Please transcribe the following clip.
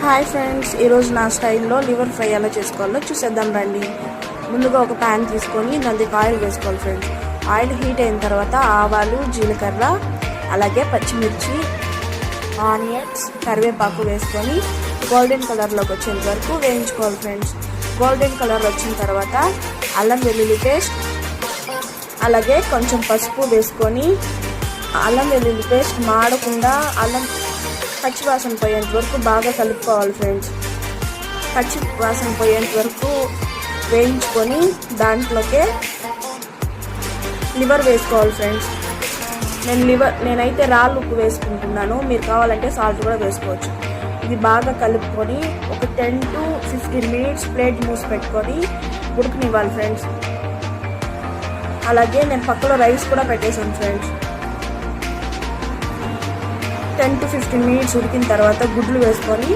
Hi friends, ఈరోజు నా స్టైల్లో లివర్ ఫ్రై ఎలా చేసుకోవాలో చూసేద్దాం రండి. ముందుగా ఒక ప్యాన్ తీసుకొని దానికి ఆయిల్ వేసుకోవాలి ఫ్రెండ్స్. ఆయిల్ హీట్ అయిన తర్వాత ఆవాలు, జీలకర్ర, అలాగే పచ్చిమిర్చి, ఆనియన్స్, కరివేపాకు వేసుకొని గోల్డెన్ కలర్లోకి వచ్చేంత వరకు వేయించుకోవాలి ఫ్రెండ్స్. గోల్డెన్ కలర్ వచ్చిన తర్వాత అల్లం వెల్లుల్లి పేస్ట్, అలాగే కొంచెం పసుపు వేసుకొని అల్లం వెల్లుల్లి పేస్ట్ మాడకుండా పచ్చి వాసన పోయేంత వరకు బాగా కలుపుకోవాలి ఫ్రెండ్స్. పచ్చి వాసన పోయేంత వరకు వేయించుకొని దాంట్లోకే లివర్ వేసుకోవాలి ఫ్రెండ్స్. నేనైతే రాళ్ళు ఉప్పు వేసుకుంటున్నాను, మీరు కావాలంటే సాల్ట్ కూడా వేసుకోవచ్చు. ఇది బాగా కలుపుకొని ఒక 10 to 15 minutes ప్లేట్ మూసి పెట్టుకొని ఉడకనివ్వాలి ఫ్రెండ్స్. అలాగే నేను పక్కలో రైస్ కూడా పెట్టేసాను ఫ్రెండ్స్. 10 to 15 minutes ఉడికిన తర్వాత గుడ్లు వేసుకొని